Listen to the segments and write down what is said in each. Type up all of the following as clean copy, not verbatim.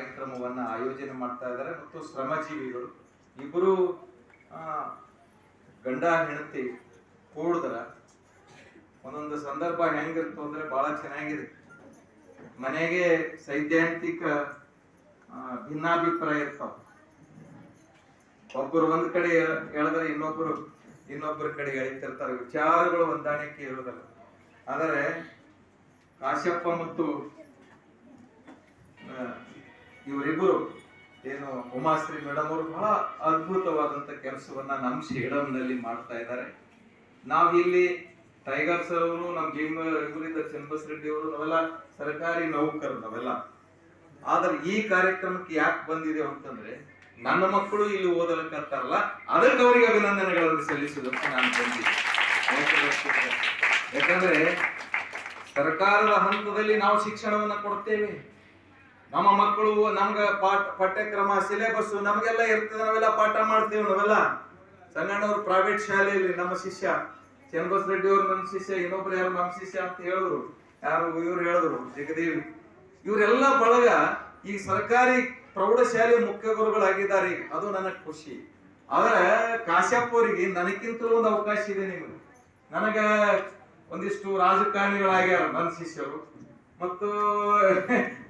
ಕಾರ್ಯಕ್ರಮವನ್ನ ಆಯೋಜನೆ ಮಾಡ್ತಾ ಇದ್ದಾರೆ. ಮತ್ತು ಶ್ರಮಜೀವಿಗಳು ಇಬ್ಬರು ಗಂಡ ಹೆಂಡತಿ ಕೂಡಿದ್ರ ಒಂದೊಂದು ಸಂದರ್ಭ ಹೆಂಗಿರ್ತು ಅಂದ್ರೆ ಬಹಳ ಚೆನ್ನಾಗಿದೆ. ಮನೆಗೆ ಸೈದ್ಧಾಂತಿಕ ಭಿನ್ನಾಭಿಪ್ರಾಯ ಇರ್ತಾವ. ಒಬ್ಬರು ಒಂದ್ ಕಡೆ ಹೇಳಿದ್ರೆ ಇನ್ನೊಬ್ಬರ ಕಡೆ ಎಳಿತಿರ್ತಾರೆ. ವಿಚಾರಗಳು ಹೊಂದಾಣಿಕೆ ಇರುವುದಲ್ಲ. ಆದರೆ ಕಾಶ್ಯಪ್ಪ ಮತ್ತು ಇವರಿಬ್ಬರು ಏನು ಉಮಾಶ್ರೀ ಮೇಡಮ್ ಅವರು ಬಹಳ ಅದ್ಭುತವಾದಂತ ಕೆಲಸವನ್ನ ನಮ್ಮ ಶೇಡಂನಲ್ಲಿ ಮಾಡ್ತಾ ಇದ್ದಾರೆ. ನಾವಿಲ್ಲಿ ಟೈಗರ್ಸ್ ಅವರು ನಮ್ ಇವರಿಂದ ಚನ್ನಬಸ್ ರೆಡ್ಡಿ ಅವರು ನಾವೆಲ್ಲ ಸರ್ಕಾರಿ ನೌಕರರು ನಾವೆಲ್ಲ. ಆದ್ರೆ ಈ ಕಾರ್ಯಕ್ರಮಕ್ಕೆ ಯಾಕೆ ಬಂದಿದೆ ಅಂತಂದ್ರೆ ನನ್ನ ಮಕ್ಕಳು ಇಲ್ಲಿ ಓದಲಿಕ್ಕಂತಾರಲ್ಲ, ಅದಕ್ಕೆ ಅವರಿಗೆ ಅಭಿನಂದನೆಗಳನ್ನು ಸಲ್ಲಿಸುವುದಕ್ಕೆ ನಾನು ಬಂದಿದ್ದೆ. ಯಾಕಂದ್ರೆ ಸರ್ಕಾರದ ಹಂತದಲ್ಲಿ ನಾವು ಶಿಕ್ಷಣವನ್ನ ಕೊಡ್ತೇವೆ. ನಮ್ಮ ಮಕ್ಕಳು ನಮ್ಗ ಪಠ್ಯಕ್ರಮ ಸಿಲೆಬಸ್ ನಮಗೆಲ್ಲ ಇರ್ತದೆ, ನಾವೆಲ್ಲ ಪಾಠ ಮಾಡ್ತೇವೆ. ನಾವೆಲ್ಲ ಸಂಗಣ್ಣವ್ರು ಪ್ರೈವೇಟ್ ಶಾಲೆಯಲ್ಲಿ ನಮ್ಮ ಶಿಷ್ಯ ಚನ್ನಬಸ್ ರೆಡ್ಡಿ ಅವರು ನಮ್ಮ ಶಿಷ್ಯ, ಇನ್ನೊಬ್ರು ಯಾರು ನಮ್ಮ ಶಿಷ್ಯ ಅಂತ ಹೇಳಿದ್ರು. ಯಾರು ಇವ್ರು ಹೇಳಿದ್ರು ಜಗದೇವಿ. ಇವರೆಲ್ಲ ಬಳಗ ಈ ಸರ್ಕಾರಿ ಪ್ರೌಢಶಾಲೆ ಮುಖ್ಯ ಗುರುಗಳಾಗಿದ್ದಾರೆ. ಅದು ನನಗೆ ಖುಷಿ. ಆದ್ರೆ ಕಾಶ್ಯಪ್ ಅವರಿಗೆ ನನಗಿಂತಲೂ ಒಂದು ಅವಕಾಶ ಇದೆ. ನಿಮಗೆ ನನಗ ಒಂದಿಷ್ಟು ರಾಜಕಾರಣಿಗಳಾಗ್ಯಾರ ನನ್ನ ಶಿಷ್ಯರು. ಮತ್ತು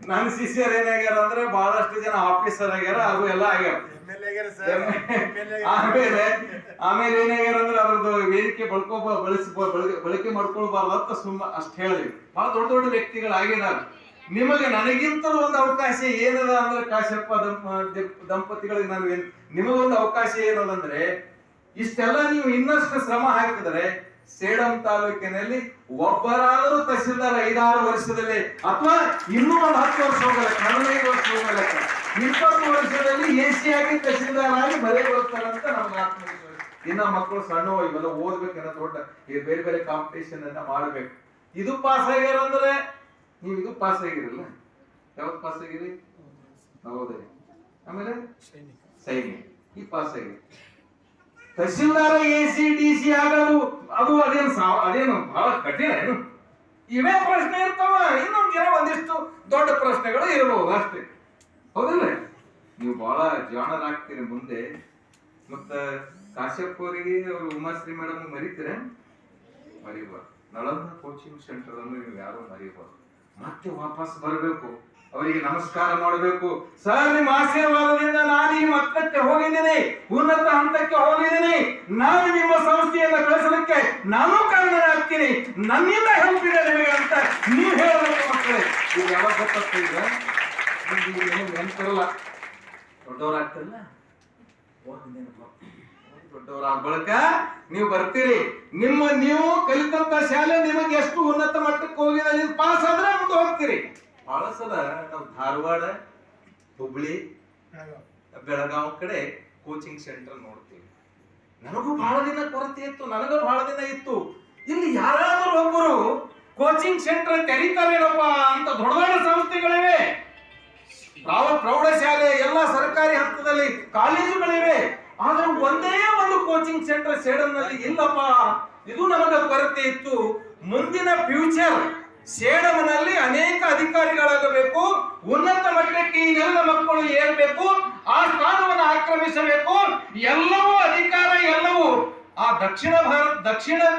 ನನ್ನ ಶಿಷ್ಯರು ಏನಾಗ್ಯಾರ ಅಂದ್ರೆ ಬಹಳಷ್ಟು ಜನ ಆಫೀಸರ್ ಆಗ್ಯಾರ, ಅದು ಎಲ್ಲ ಆಗ್ಯಾರ. ಆಮೇಲೆ ಏನಾಗ್ಯಾರ ಅಂದ್ರೆ ಅದ್ರದ್ದು ವೇದಿಕೆ ಬಳಕೆ ಮಾಡ್ಕೊಳ್ಬಾರ್ದು ಅಂತ ಅಷ್ಟ್ ಹೇಳಿದ್ವಿ. ಬಹಳ ದೊಡ್ಡ ದೊಡ್ಡ ವ್ಯಕ್ತಿಗಳಾಗಿದ್ದಾರೆ. ನಿಮಗೆ ನನಗಿಂತಲೂ ಒಂದು ಅವಕಾಶ ಏನದ ಅಂದ್ರೆ ಕಾಶ್ಯಪ್ಪ ದಂಪತಿಗಳಿಗೆ ನಾನು ನಿಮಗೊಂದು ಅವಕಾಶ ಏನದಂದ್ರೆ ಇಷ್ಟೆಲ್ಲ ನೀವು ಇನ್ನಷ್ಟು ಶ್ರಮ ಹಾಕಿದರೆ ಸೇಡಂ ತಾಲೂಕಿನಲ್ಲಿ ಒಬ್ಬರಾದರೂ ತಹಸೀಲ್ದಾರ್ 5-6 ವರ್ಷದಲ್ಲಿ ಅಥವಾ ಇನ್ನೂ ಒಂದು 10 ವರ್ಷ ಹೋಗಲಕ್ಕ, 15 ವರ್ಷ ಹೋಗಲಕ್ಕ, 20 ವರ್ಷದಲ್ಲಿ AC ಆಗಿ ತಹಸೀಲ್ದಾರ್ ಆಗಿ ಬರೇ ಬರ್ತಾರಂತ ನಮ್ಗೆ ಆತ್ಮವಿಶ್ವಾಸ. ಇನ್ನ ಮಕ್ಕಳು ಸಣ್ಣ ಇವೆಲ್ಲ ಓದ್ಬೇಕನ್ನ ದೊಡ್ಡ ಬೇರೆ ಬೇರೆ ಕಾಂಪಿಟೇಷನ್ ಅನ್ನ ಮಾಡ್ಬೇಕು. ಇದು ಪಾಸ್ ಆಗ್ಯಾರ ಅಂದ್ರೆ ನೀವು ಇದು ಪಾಸ್ ಆಗಿರಲ್ಲ. ಯಾವ್ದು ಪಾಸ್ ಆಗಿರಿ? ನವೋದಯ, ಆಮೇಲೆ ಸೈನಿಕ, ಈ ಪಾಸ್ ಆಗಿದೆ. ತಹಸೀಲ್ದಾರ AC DC ಆಗೋದು ಅದು ಅದೇನು ಬಹಳ ಕಠಿಣ ಏನು? ಇವೇ ಪ್ರಶ್ನೆ ಇರ್ತಾವ. ಇನ್ನೊಂದು ಜನ ಒಂದಿಷ್ಟು ದೊಡ್ಡ ಪ್ರಶ್ನೆಗಳು ಇರಬಹುದು ಅಷ್ಟೇ, ಹೌದಿಲ್ಲ? ನೀವು ಬಹಳ ಜಾಣರಾಗ್ತೀರಿ ಮುಂದೆ. ಮತ್ತ ಕಾಶ್ಯಪ್ ಅವರಿಗೆ ಅವರು ಉಮಾಶ್ರೀ ಮೇಡಮ್ ಮರಿತೀರ? ಮರಿಬಾರ್ದು. ನಳಂದ ಕೋಚಿಂಗ್ ಸೆಂಟರ್ ಅನ್ನು ನೀವು ಯಾರು ಮರಿಬಾರ್ದು. ಮತ್ತೆ ವಾಪಸ್ ಬರಬೇಕು, ಅವರಿಗೆ ನಮಸ್ಕಾರ ಮಾಡಬೇಕು. ಸರ್, ನಿಮ್ಮ ಆಶೀರ್ವಾದದಿಂದ ನಾನು ಈ ಮಟ್ಟಕ್ಕೆ ಹೋಗಿದ್ದೀನಿ, ಉನ್ನತ ಹಂತಕ್ಕೆ ಹೋಗಿದ್ದೀನಿ. ನಾನು ನಿಮ್ಮ ಸಂಸ್ಥೆಯನ್ನು ಬೆಳೆಸಲಿಕ್ಕೆ ನಾನು ಕಾರಣನಾಗ್ತೀನಿ, ನನ್ನಿಂದ ಹೆಲ್ಪ್ ಇದೆ ನಿಮಗೆ ಅಂತ ನೀವು ಹೇಳಬೇಕು ಮಕ್ಕಳೇ. ಈಗ ಯಾವಾಗ ಗೊತ್ತಾಗ್ತದೆ? ಏನು ನೆನಪಿರಲ್ಲ, ದೊಡ್ಡವರಾಗ್ತಲ್ಲ, ದೊಡ್ಡವರಾಗ ಬಳಕ ನೀವು ಬರ್ತೀರಿ. ನೀವು ಕಲಿತಂತ ಶಾಲೆ ನಿಮಗೆ ಎಷ್ಟು ಉನ್ನತ ಮಟ್ಟಕ್ಕೆ ಹೋಗಿದೆ, ನೀವು ಪಾಸ್ ಆದ್ರೆ ಮುಂದೆ ಹೋಗ್ತೀರಿ. ಬಹಳ ಸಲ ನಾವು ಧಾರವಾಡ, ಹುಬ್ಳಿ, ಬೆಳಗಾವ್ ಕಡೆ ಕೋಚಿಂಗ್ ಸೆಂಟರ್ ನೋಡ್ತೀವಿ. ನನಗೂ ಬಹಳ ದಿನ ಕೊರತೆ ಇತ್ತು, ನನಗೂ ಬಹಳ ದಿನ ಇತ್ತು. ಇಲ್ಲಿ ಯಾರಾದ್ರೂ ಒಬ್ಬರು ಕೋಚಿಂಗ್ ಸೆಂಟರ್ ತೆರೀತಾರೇನಪ್ಪ ಅಂತ ದೊಡ್ಡ ದೊಡ್ಡ ಸಂಸ್ಥೆಗಳಿವೆ, ಪ್ರೌಢಶಾಲೆ, ಎಲ್ಲ ಸರ್ಕಾರಿ ಹಂತದಲ್ಲಿ ಕಾಲೇಜುಗಳಿವೆ. ಆದ್ರೆ ಒಂದೇ ಒಂದು ಕೋಚಿಂಗ್ ಸೆಂಟರ್ ಸೇಡಂನಲ್ಲಿ ಇಲ್ಲಪ್ಪ. ಇದು ನಮಗೆ ಕೊರತೆ ಇತ್ತು. ಮುಂದಿನ ಫ್ಯೂಚರ್ ಸೇಡಂನಲ್ಲಿ ಅನೇಕ ಅಧಿಕಾರಿಗಳಾಗಬೇಕು, ಉನ್ನತ ಮಟ್ಟಕ್ಕೆ ಈಗೆಲ್ಲ ಮಕ್ಕಳು ಏರಬೇಕು, ಆ ಸ್ಥಾನವನ್ನು ಆಕ್ರಮಿಸಬೇಕು. ಎಲ್ಲವೂ ಅಧಿಕಾರ, ಎಲ್ಲವೂ ಆ ದಕ್ಷಿಣ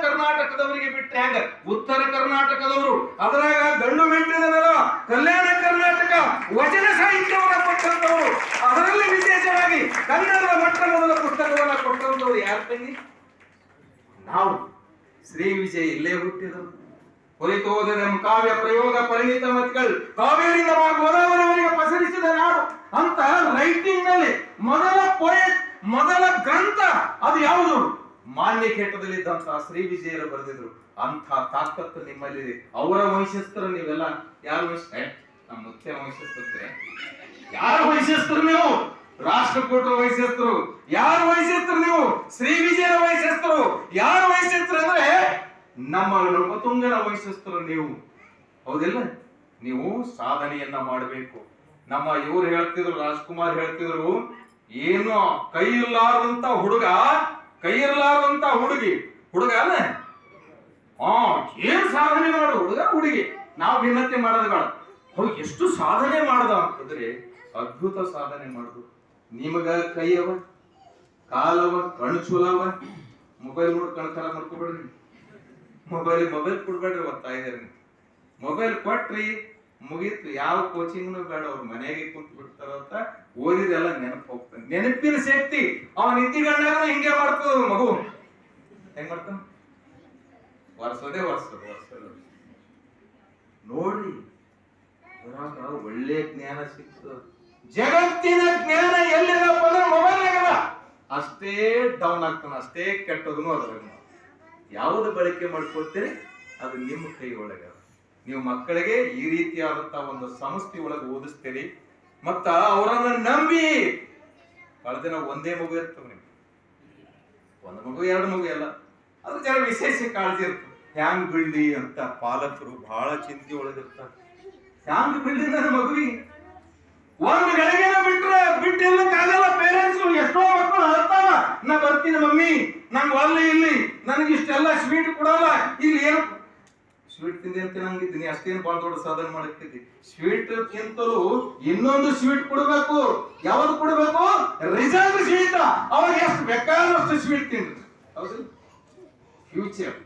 ಕರ್ನಾಟಕದವರಿಗೆ ಬಿಟ್ಟರೆ ಹೆಂಗ? ಉತ್ತರ ಕರ್ನಾಟಕದವರು, ಅದರಾಗ ಗಂಡು ಮೆಟ್ಟಿದ ನೆಲ ಕಲ್ಯಾಣ ಕರ್ನಾಟಕ, ವಚನ ಸಾಹಿತ್ಯವನ್ನು ಕೊಟ್ಟಂತವರು, ಅದರಲ್ಲಿ ವಿಶೇಷವಾಗಿ ಕನ್ನಡದ ಮೊಟ್ಟ ಮೊದಲ ಪುಸ್ತಕವನ್ನು ಕೊಟ್ಟಂತವರು ಯಾರು ತಂಗಿ? ನಾವು. ಶ್ರೀ ವಿಜಯ್ ಇಲ್ಲೇ ಹುಟ್ಟಿದರು. ಹೊಲಿತೋದೆಂ ಕಾವ್ಯ ಪ್ರಯೋಗ ಪರಿಣಿತ ಮತಿಗಳು, ಕಾವೇರಿಂದ ಗೋದಾವರಿವರೆಗೆ ಪಸರಿಸಿದ ನಾಡು ಅಂತ ರೈಟಿಂಗ್ ನಲ್ಲಿ ಮೊದಲ ಪೋಯೆಟ್, ಮೊದಲ ಗ್ರಂಥ ಅದು ಯಾವುದು? ಮಾನ್ಯಕೇಟದಲ್ಲಿದ್ದಂತಹ ಶ್ರೀ ವಿಜಯರು ಬರೆದಿದ್ರು. ಅಂತ ತಾಕತ್ತು ನಿಮ್ಮಲ್ಲಿದೆ. ಅವರ ವಂಶಸ್ಥರು ನೀವೆಲ್ಲ. ಯಾರು ನಮ್ಮ ಮುಖ್ಯ ವಂಶಸ್ಥರು? ಯಾರ ವಂಶಸ್ಥರು ನೀವು? ರಾಷ್ಟ್ರಕೂಟರ ವಂಶಸ್ಥರು. ಯಾರ ವಂಶಸ್ಥರು ನೀವು? ಶ್ರೀ ವಿಜಯರ ವಂಶಸ್ಥರು. ಯಾರ ವಂಶಸ್ಥರು ಅಂದ್ರೆ ನಮ್ಮ ನೃಪತುಂಗನ ವಂಶಸ್ಥರು ನೀವು, ಹೌದಿಲ್ಲ? ನೀವು ಸಾಧನೆಯನ್ನ ಮಾಡಬೇಕು. ನಮ್ಮ ಇವ್ರು ಹೇಳ್ತಿದ್ರು, ರಾಜ್ಕುಮಾರ್ ಹೇಳ್ತಿದ್ರು, ಏನು ಕೈ ಇರ್ಲಾರ್ದಂತ ಹುಡುಗ, ಕೈ ಇರ್ಲಾರ್ದಂತ ಹುಡುಗ ಅಲ್ಲ, ಏನ್ ಸಾಧನೆ ಮಾಡು ಹುಡುಗ ಹುಡುಗಿ. ನಾವು ಭಿನ್ನತೆ ಮಾಡೋದು ಬೇಡ. ಅವ್ರು ಎಷ್ಟು ಸಾಧನೆ ಮಾಡದ ಅಂತಂದ್ರೆ ಅದ್ಭುತ ಸಾಧನೆ ಮಾಡುದು. ನಿಮಗ ಕೈ ಅವ, ಕಾಲವ, ಕಣ್ಣು ಚೂಲವ, ಮೊಬೈಲ್ ನೋಡಿ ಕಣ್ಕರ ಮಾಡ್ಕೊಬೇಡ್ರಿ. ಮೊಬೈಲ್ ಕೊಡ್ಬೇಡ್ರಿ. ಒತ್ತಾಯಿದ್ರಿ ಮೊಬೈಲ್ ಕೊಟ್ರಿ ಮುಗೀತು. ಯಾವ ಕೋಚಿಂಗ್ನು ಬೇಡ, ಅವ್ರ ಮನೆಗೆ ಕುಂತು ಬಿಡ್ತಾರಂತ ಓದಿದೆಲ್ಲ ನೆನಪು ಹೋಗ್ತಾನೆ. ನೆನಪಿನ ಶಕ್ತಿ ಅವ ನಿಂತಿಗಂಡಾಗ ಹಿಂಗೆ ಮಾಡ್ತದ ಮಗು. ಹೆಂಗ್ ಮಾಡ್ತಾನ? ವರ್ಷದೇ ನೋಡ್ರಿ, ಒಳ್ಳೆ ಜ್ಞಾನ ಸಿಗ್ತದ. ಜಗತ್ತಿನ ಜ್ಞಾನ ಎಲ್ಲಿದಪ್ಪ ಅಂದ್ರೆ ಮೊಬೈಲ್. ಅಷ್ಟೇ ಡೌನ್ ಆಗ್ತಾನ, ಅಷ್ಟೇ ಕೆಟ್ಟದನು ಅದ್ರಾಗ. ಯಾವುದು ಬಳಕೆ ಮಾಡ್ಕೊಳ್ತೀರಿ ಅದು ನಿಮ್ಮ ಕೈ ಒಳಗೆ. ನೀವು ಮಕ್ಕಳಿಗೆ ಈ ರೀತಿಯಾದಂತಹ ಒಂದು ಸಂಸ್ಥೆ ಒಳಗೆ ಓದಿಸ್ತೀರಿ, ಮತ್ತ ಅವರನ್ನ ನಂಬಿ. ಬಹಳ ದಿನ ಒಂದೇ ಮಗು ಇರ್ತವೆ ನಿಮ್ಗೆ, ಒಂದು ಮಗು ಎರಡು ಮಗು ಎಲ್ಲ, ಅದ್ರ ಜನ ವಿಶೇಷ ಕಾಳಜಿ ಇರ್ತದೆ. ಹ್ಯಾಂಗ್ ಬಿಡ್ಲಿ ಅಂತ ಪಾಲಕರು ಬಹಳ ಚಿಂತೆ ಒಳಗಿರ್ತಾರೆ. ಹ್ಯಾಂಗ್ ಬಿಡ್ಲಿ ನನ್ನ ಮಗುವಿಗೆ ಒಂದು ಗಳಿಗೆನ ಬಿಟ್ಟಿರ್ಲಿಕ್ಕಾಗಲ್ಲ. ಪೇರೆಂಟ್ಸ್ ಎಷ್ಟೋ ಮಕ್ಕಳು ಹೇಳ್ತಾವ, ನಾ ಬರ್ತೀನಿ ಮಮ್ಮಿ, ನಂಗೆ ಒಳ್ಳೆ ಇಲ್ಲಿ ನನಗೆ ಇಷ್ಟೆಲ್ಲ ಸ್ವೀಟ್ ಕೊಡಲ್ಲ. ಇಲ್ಲಿ ಏನು ಸ್ವೀಟ್ ತಿಂದೆ ಅಂತ ನಂಗಿದ್ದೀನಿ, ಅಷ್ಟೇನು ಬಹಳ ದೊಡ್ಡ ಸಾಧನೆ ಮಾಡಕ್ತಿದ್ದಿ. ಸ್ವೀಟ್ ಕಿಂತಲೂ ಇನ್ನೊಂದು ಸ್ವೀಟ್ ಕೊಡ್ಬೇಕು. ಯಾವ್ದು ಕೊಡ್ಬೇಕು? Result sweet. ಅವಾಗ ಎಷ್ಟು ಬೇಕಾದಷ್ಟು ಸ್ವೀಟ್ ತಿನ್ರಿ, ಹೌದು ಫ್ಯೂಚರ್.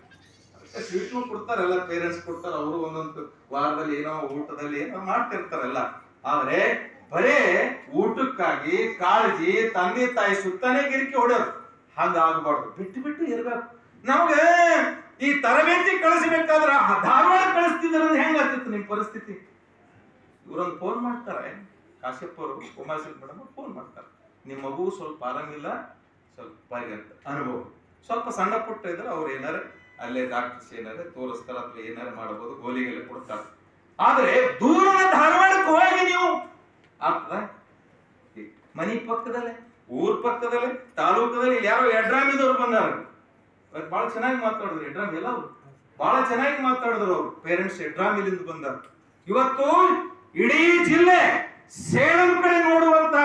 ಸ್ವೀಟ್ ಕೊಡ್ತಾರೆ, ಎಲ್ಲ ಪೇರೆಂಟ್ಸ್ ಕೊಡ್ತಾರೆ. ಅವರು ಒಂದೊಂದು ವಾರದಲ್ಲಿ ಏನೋ ಊಟದಲ್ಲಿ ಏನೋ ಮಾಡ್ತಿರ್ತಾರಲ್ಲ. ಆದ್ರೆ ಬರೇ ಊಟಕ್ಕಾಗಿ ಕಾಳಜಿ ತಂದೆ ತಾಯಿ ಸುತ್ತಾನೆ ಗಿರಿಕೆ ಹೊಡೆಯೋದು ಹಂಗಾಗಬಾರ್ದು. ಬಿಟ್ಟು ಇರ್ಬೇಕು. ನಮ್ಗೆ ಈ ತರಬೇತಿ ಕಳಿಸ್ಬೇಕಾದ್ರ ಧಾರವಾಡ ಕಳಿಸ್ತಿದ್ರ ಹೆಂಗ ಆಗ್ತಿತ್ತು ನಿಮ್ ಪರಿಸ್ಥಿತಿ? ಇವ್ರೊಂದು ಫೋನ್ ಮಾಡ್ತಾರೆ, ಕಾಶ್ಯಪ್ ಅವರು, ಉಮಾಶ್ರೀ ಮೇಡಮ್ ಫೋನ್ ಮಾಡ್ತಾರೆ, ನಿಮ್ ಮಗು ಸ್ವಲ್ಪ ಆರಾಮಿಲ್ಲ, ಸ್ವಲ್ಪ ಬಾರಿ ಅಂತ ಅನುಭವ ಸ್ವಲ್ಪ ಸಣ್ಣ ಪುಟ್ಟ ಇದ್ರೆ ಅವ್ರು ಏನಾರ ಅಲ್ಲೇ ಡಾಕ್ಟರ್ಸ್ ಏನಾರ ತೋರಿಸ್ತಾರ ಅಥವಾ ಏನಾರ ಮಾಡಬಹುದು, ಗೋಲಿಗೆಲ್ಲ ಕೊಡ್ತಾರೆ. ಆದ್ರೆ ದೂರದ ಧಾರವಾಡಕ್ಕೆ ಹೋಗಿ ನೀವು ಆಗ್ತದ? ಮನಿ ಪಕ್ಕದಲ್ಲೇ, ಊರ್ ಪಕ್ಕದಲ್ಲೇ, ತಾಲೂಕದಲ್ಲಿ ಯಾರೋ ಯಡ್ರಾಮಿದವ್ರು ಬಂದಾರ, ಬಹಳ ಚೆನ್ನಾಗಿ ಮಾತಾಡಿದ್ರು. ಯಡ್ರಾಮಿ ಎಲ್ಲ ಅವ್ರು ಬಹಳ ಚೆನ್ನಾಗಿ ಮಾತಾಡಿದ್ರು. ಅವ್ರು ಪೇರೆಂಟ್ಸ್ ಯಡ್ರಾಮಿಲಿಂದ ಬಂದಾರ. ಇವತ್ತು ಇಡೀ ಜಿಲ್ಲೆ ಸೇಡಂ ಕಡೆ ನೋಡುವಂತ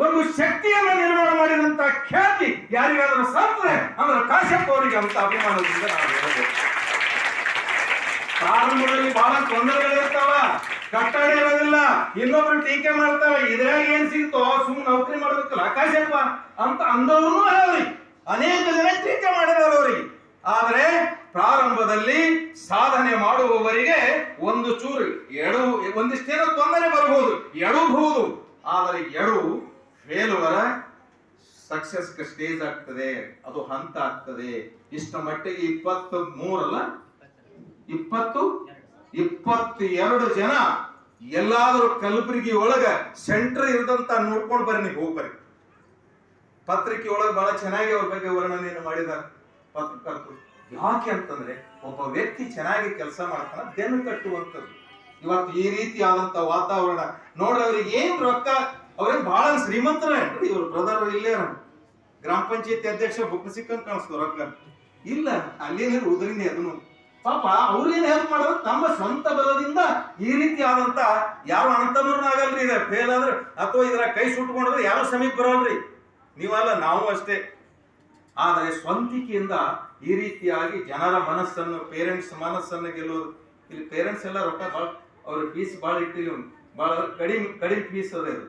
ಒಂದು ಶಕ್ತಿಯನ್ನ ನಿರ್ಮಾಣ ಮಾಡಿದಂತ ಖ್ಯಾತಿ ಯಾರಿಗಾದ್ರೂ ಸಾಧ್ರೆ ಅಂದ್ರೆ ಕಾಶ್ಯಪ್ ಅವರಿಗೆ ಅಂತ ಅಭಿಮಾನದಿಂದ ನಾವು ಹೇಳಬೇಕು. ಪ್ರಾರಂಭದಲ್ಲಿ ಬಹಳ ತೊಂದರೆಗಳಿರ್ತಾವ, ಕಟ್ಟಡ ಇರೋದಿಲ್ಲ, ಇನ್ನೊಬ್ರು ಟೀಕೆ ಮಾಡ್ತಾರ, ಇದ್ರಾಗ ಏನ್ ಸಿಗ್ತೋ ಸುಮ್ಮನೆ ನೌಕರಿ ಮಾಡ್ಬೇಕಲ್ಲ ಕಾಶ್ಯಪ್ಪ ಅಂತ ಅಂದವ್ರು ಅವ್ರಿಗೆ ಅನೇಕ ಜನ ಟೀಕೆ ಮಾಡಿದಾರೆ ಅವ್ರಿಗೆ. ಆದ್ರೆ ಪ್ರಾರಂಭದಲ್ಲಿ ಸಾಧನೆ ಮಾಡುವವರಿಗೆ ಒಂದು ಚೂರು ಒಂದಿಷ್ಟೇನೋ ತೊಂದರೆ ಬರಬಹುದು, ಎಡಬಹುದು. ಆದರೆ ಫೇಲ್ಯೂರ ಸಕ್ಸಸ್ ಸ್ಟೇಜ್ ಆಗ್ತದೆ, ಅದು ಹಂತ ಆಗ್ತದೆ. ಇಷ್ಟ ಮಟ್ಟಿಗೆ 22 ಜನ ಎಲ್ಲಾದ್ರೂ ಕಲಬುರಗಿ ಒಳಗ ಸೆಂಟರ್ ಇರದಂತ ನೋಡ್ಕೊಂಡು ಬರ್ರಿ, ನೀವು ಹೋಗ್ಬರ್ರಿ. ಪತ್ರಿಕೆ ಒಳಗೆ ಬಹಳ ಚೆನ್ನಾಗಿ ಅವ್ರ ಬಗ್ಗೆ ವರ್ಣನೆಯನ್ನು ಮಾಡಿದ್ದಾರೆ ಪತ್ರಕರ್ತರು. ಯಾಕೆ ಅಂತಂದ್ರೆ ಒಬ್ಬ ವ್ಯಕ್ತಿ ಚೆನ್ನಾಗಿ ಕೆಲಸ ಮಾಡ್ತಾನ, ಬೆನ್ನು ಕಟ್ಟುವಂಥದ್ದು. ಇವತ್ತು ಈ ರೀತಿಯಾದಂತ ವಾತಾವರಣ ನೋಡ್ರಿ. ಅವ್ರಿಗೆ ಏನ್ ರೊಕ್ಕ, ಅವ್ರೇನ್ ಬಹಳ ಶ್ರೀಮಂತರ ಇವ್ರ ಬ್ರದರ್ ಇಲ್ಲೇ ಗ್ರಾಮ ಪಂಚಾಯತಿ ಅಧ್ಯಕ್ಷ ಬುಕ್ ಸಿಕ್ಕಂಗ್ ಕಾಣಿಸ್ತು. ರೊಕ್ಕ ಇಲ್ಲ, ಅಲ್ಲೇನೇ ಉದರಿನೇ ಅದನ್ನು ಪಾಪ ಅವ್ರೇನ್ ಹೆಲ್ಪ್ ಮಾಡೋದು ತಮ್ಮ ಸ್ವಂತ ಬಲದಿಂದ. ಈ ರೀತಿ ಆದಂತ ಯಾರು ಅಣ್ಣತಮ್ಮರನ್ನ ಆಗಲ್ರಿ. ಇದ ಫೇಲ್ ಆದ್ರೆ ಅಥವಾ ಇದ್ರ ಕೈ ಸುಟ್ಕೊಂಡ್ರೆ ಯಾರು ಸಮೀಪ ಬರೋಲ್ರಿ. ನೀವಲ್ಲ, ನಾವು ಅಷ್ಟೇ. ಆದರೆ ಸ್ವಂತಿಕೆಯಿಂದ ಈ ರೀತಿಯಾಗಿ ಜನರ ಮನಸ್ಸನ್ನು, ಪೇರೆಂಟ್ಸ್ ಮನಸ್ಸನ್ನು ಗೆಲ್ಲೋದು. ಇಲ್ಲಿ ಪೇರೆಂಟ್ಸ್ ಎಲ್ಲ ರೊಕ್ಕ ಭಾಳ, ಅವ್ರ ಫೀಸ್ ಭಾಳ ಇಟ್ಟಿಲ್ಲ, ಭಾಳ ಕಡಿಮೆ ಫೀಸ್ ಅದ. ಇದು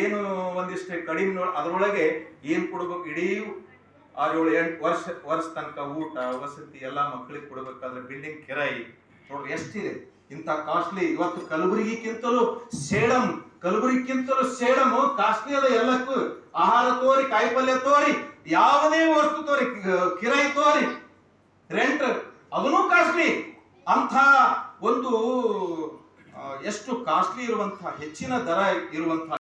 ಏನು ಒಂದಿಷ್ಟು ಕಡಿಮೆ ಅದರೊಳಗೆ ಏನ್ ಕೊಡ್ಬೇಕು, ಇಡೀ 6-7 ವರ್ಷ ತನಕ ಊಟ ವಸತಿ ಎಲ್ಲ ಮಕ್ಕಳಿಗೆ ಕೊಡ್ಬೇಕಾದ್ರೆ ಬಿಲ್ಡಿಂಗ್ ಕಿರಾಯಿ ನೋಡ್ರಿ ಎಷ್ಟಿದೆ. ಇಂಥ ಕಾಸ್ಟ್ಲಿ ಇವತ್ತು ಕಲಬುರಗಿಕ್ಕಿಂತಲೂ ಸೇಡಂ ಕಾಸ್ಟ್ಲಿ ಅದ. ಎಲ್ಲಕ್ಕೂ ಆಹಾರ ತೋರಿ, ಕಾಯಿಪಲ್ಯ ತೋರಿ, ಯಾವುದೇ ವಸ್ತು ತೋರಿ, ಕಿರಾಯಿ ತೋರಿ, ರೆಂಟ್ ಅದನ್ನು ಕಾಸ್ಟ್ಲಿ. ಅಂಥ ಒಂದು ಎಷ್ಟು ಕಾಸ್ಟ್ಲಿ ಇರುವಂತಹ, ಹೆಚ್ಚಿನ ದರ ಇರುವಂತಹ